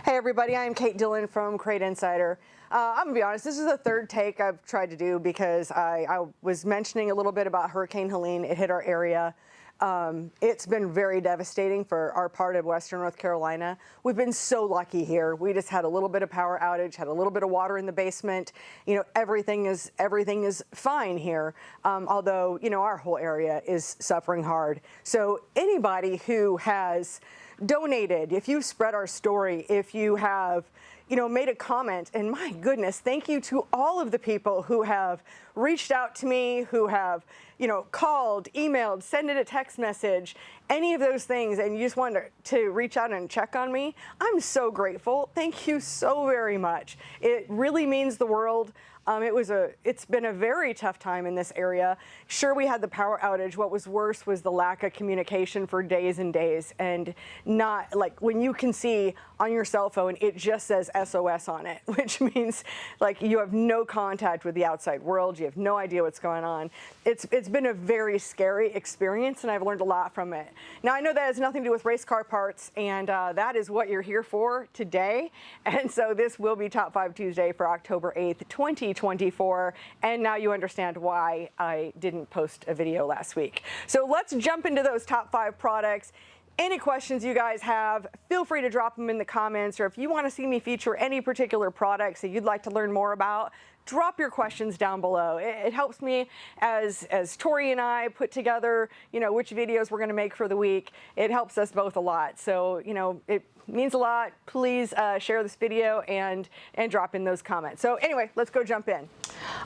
Hey everybody, I'm Kate Dillon from Crate Insider. I'm gonna be honest, this is the third take I've tried to do because I was mentioning a little bit about Hurricane Helene. It hit our area. It's been very devastating for our part of Western North Carolina. We've been so lucky here. We just had a little bit of power outage, had a little bit of water in the basement. You know, everything is fine here. Although, you know, our whole area is suffering hard. So anybody who has donated, if you've spread our story, if you have, you know, made a comment, and my goodness, thank you to all of the people who have reached out to me, who have, you know, called, emailed, sent a text message, any of those things, and you just wanted to reach out and check on me. I'm so grateful. Thank you so very much. It really means the world. It's been a very tough time in this area. Sure, we had the power outage. What was worse was the lack of communication for days and days, and not like when you can see on your cell phone, it just says SOS on it, which means like you have no contact with the outside world. You have no idea what's going on. It's been a very scary experience, and I've learned a lot from it. Now, I know that has nothing to do with race car parts, and that is what you're here for today. And so this will be Top 5 Tuesday for October 8th, 2024. And now you understand why I didn't post a video last week. So let's jump into those top 5 products. Any questions you guys have, feel free to drop them in the comments, or if you want to see me feature any particular products that you'd like to learn more about, drop your questions down below. It helps me as Tori and I put together, you know, which videos we're going to make for the week. It helps us both a lot. So, you know, it means a lot. Please share this video and drop in those comments. So anyway, let's go jump in.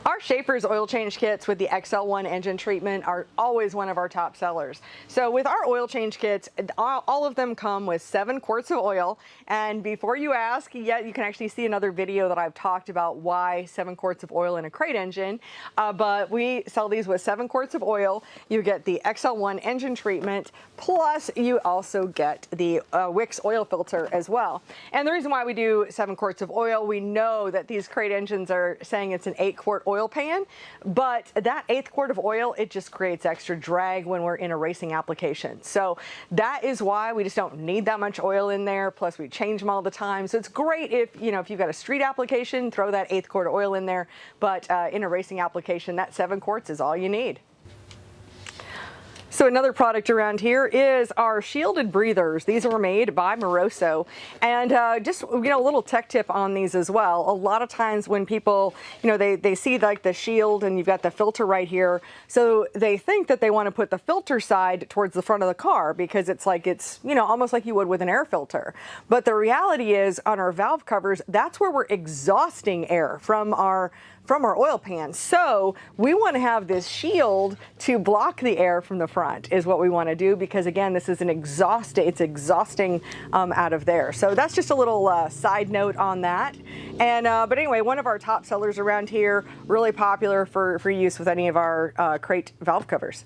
Our Schaeffers oil change kits with the XL1 engine treatment are always one of our top sellers. So with our oil change kits, all of them come with 7 quarts of oil. And before you ask, yeah, you can actually see another video that I've talked about why 7 quarts of oil in a crate engine. But we sell these with 7 quarts of oil. You get the XL1 engine treatment, plus you also get the Wix oil filter as well. And the reason why we do 7 quarts of oil, we know that these crate engines are saying it's an 8-quart oil pan, but that 8th quart of oil, it just creates extra drag when we're in a racing application. So that is why we just don't need that much oil in there. Plus we change them all the time. So it's great if, you know, if you've got a street application, throw that 8th quart of oil in there. But in a racing application, that 7 quarts is all you need. So another product around here is our shielded breathers. These were made by Moroso. And just, you know, a little tech tip on these as well. A lot of times when people, you know, they see like the shield and you've got the filter right here. So they think that they want to put the filter side towards the front of the car because it's like, it's, you know, almost like you would with an air filter. But the reality is on our valve covers, that's where we're exhausting air from our oil pan. So we want to have this shield to block the air from the front is what we want to do, because again, this is it's exhausting out of there. So that's just a little side note on that. And but anyway, one of our top sellers around here, really popular for use with any of our crate valve covers.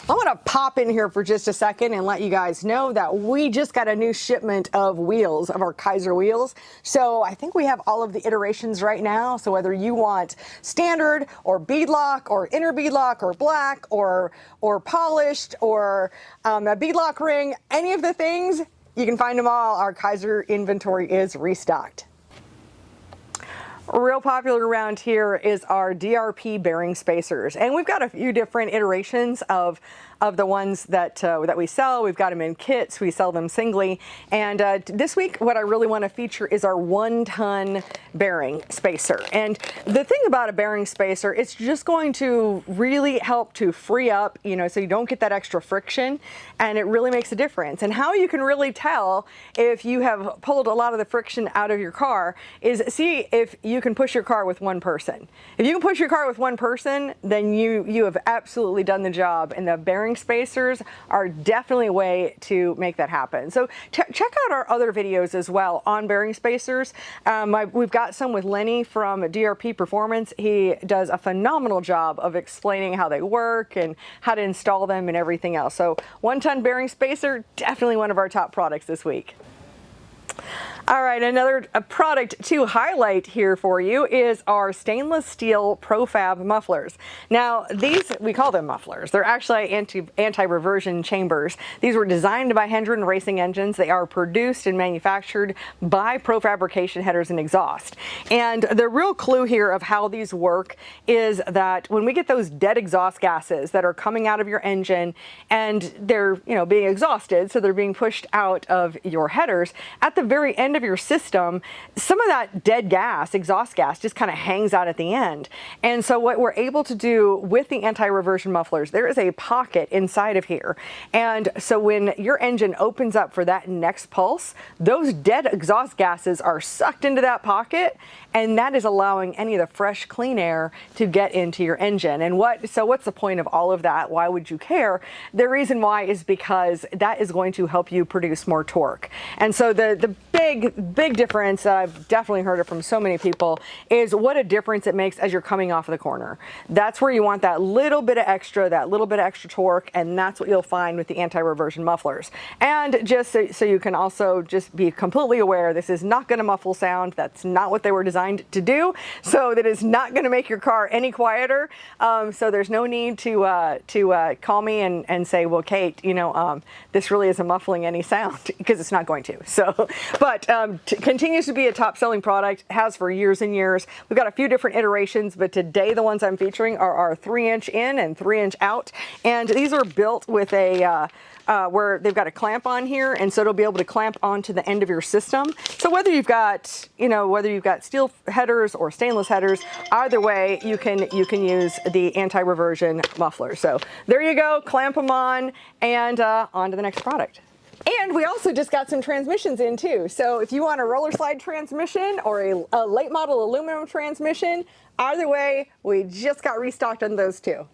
I want to pop in here for just a second and let you guys know that we just got a new shipment of wheels, of our Kaiser wheels. So I think we have all of the iterations right now. So whether you want standard or beadlock or inner beadlock or black or polished or a beadlock ring, any of the things, you can find them all. Our Kaiser inventory is restocked. Real popular around here is our DRP bearing spacers, and we've got a few different iterations of the ones that we sell. We've got them in kits. We sell them singly. And this week, what I really want to feature is our 1-ton bearing spacer. And the thing about a bearing spacer, it's just going to really help to free up, you know, so you don't get that extra friction, and it really makes a difference. And how you can really tell if you have pulled a lot of the friction out of your car is see if you can push your car with one person. If you can push your car with one person, then you have absolutely done the job, and the bearing spacers are definitely a way to make that happen. So check out our other videos as well on bearing spacers. We've got some with Lenny from DRP Performance. He does a phenomenal job of explaining how they work and how to install them and everything else. So 1-ton bearing spacer, definitely one of our top products this week. All right, another product to highlight here for you is our stainless steel ProFab mufflers. Now, these, we call them mufflers. They're actually anti-reversion chambers. These were designed by Hendren Racing Engines. They are produced and manufactured by ProFabrication Headers and Exhaust. And the real clue here of how these work is that when we get those dead exhaust gases that are coming out of your engine and they're, being exhausted, so they're being pushed out of your headers, at the very end of your system, some of that dead gas, exhaust gas, just kind of hangs out at the end. And so what we're able to do with the anti-reversion mufflers, there is a pocket inside of here. And so when your engine opens up for that next pulse, those dead exhaust gases are sucked into that pocket, and that is allowing any of the fresh, clean air to get into your engine. And what's the point of all of that? Why would you care? The reason why is because that is going to help you produce more torque. And so the big difference that I've definitely heard it from so many people is what a difference it makes as you're coming off of the corner. That's where you want that little bit of extra torque, and that's what you'll find with the anti-reversion mufflers. And just so you can also just be completely aware, this is not going to muffle sound. That's not what they were designed to do. So that is not going to make your car any quieter. So there's no need to call me and say, well, Kate, this really isn't muffling any sound, because it's not going to. So, but continues to be a top selling product, has for years and years. We've got a few different iterations, but today the ones I'm featuring are our 3-inch in and 3-inch out. And these are built with a where they've got a clamp on here, and so it'll be able to clamp onto the end of your system. So whether you've got steel headers or stainless headers, either way you can use the anti-reversion muffler. So there you go, clamp them on, and on to the next product. And we also just got some transmissions in too. So if you want a roller slide transmission or a late model aluminum transmission, either way, we just got restocked on those too.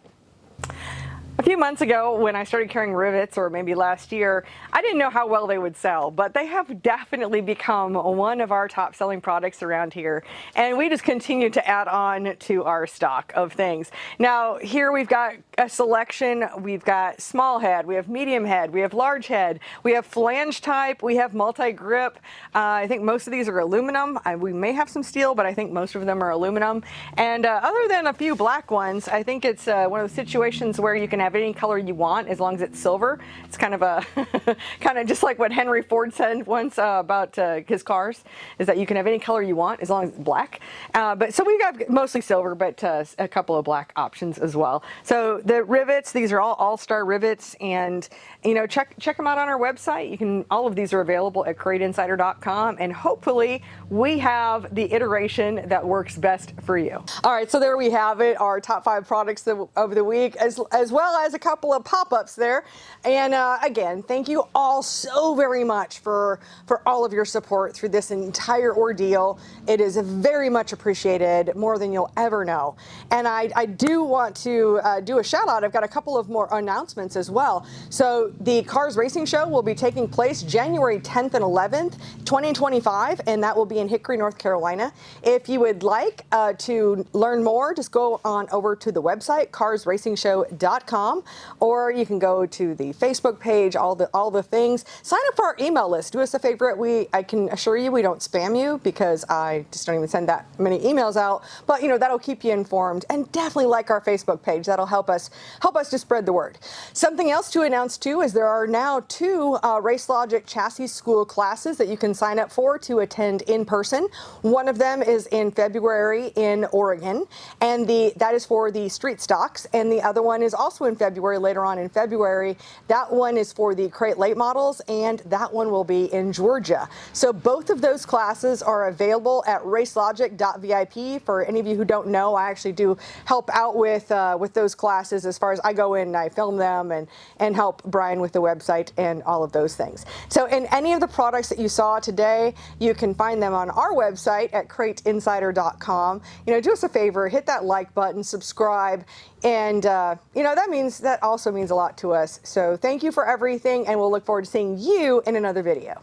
A few months ago, when I started carrying rivets, or maybe last year, I didn't know how well they would sell, but they have definitely become one of our top selling products around here. And we just continue to add on to our stock of things. Now, here we've got a selection. We've got small head, we have medium head, we have large head, we have flange type, we have multi-grip. I think most of these are aluminum. We may have some steel, but I think most of them are aluminum. And other than a few black ones, I think it's one of those situations where you can have any color you want as long as it's silver. It's kind of just like what Henry Ford said once about his cars, is that you can have any color you want as long as it's black. But so we got mostly silver, but a couple of black options as well. So the rivets, these are all star rivets, and check them out on our website. All of these are available at CrateInsider.com, and hopefully we have the iteration that works best for you. All right, so there we have it, our top 5 products of the week, as well as a couple of pop-ups there. And again, thank you all so very much for all of your support through this entire ordeal. It is very much appreciated, more than you'll ever know. And I do want to do a shout out. I've got a couple of more announcements as well. So the Cars Racing Show will be taking place January 10th and 11th, 2025, and that will be in Hickory, North Carolina. If you would like to learn more, just go on over to the website, carsracingshow.com, or you can go to the Facebook page, all the things. Sign up for our email list. Do us a favor. I can assure you we don't spam you, because I just don't even send that many emails out. But that'll keep you informed, and definitely like our Facebook page. That'll help us to spread the word. Something else to announce too is there are now 2 Race Logic chassis school classes that you can sign up for to attend in person. One of them is in February in Oregon, and that is for the street stocks, and the other one is also in February, later on in February. That one is for the crate late models, and that one will be in Georgia. So both of those classes are available at racelogic.vip. For any of you who don't know, I actually do help out with those classes, as far as I go in and I film them and help Brian with the website and all of those things. So in any of the products that you saw today, you can find them on our website at CrateInsider.com. Do us a favor, hit that like button, subscribe, and that also means a lot to us. So thank you for everything, and we'll look forward to seeing you in another video.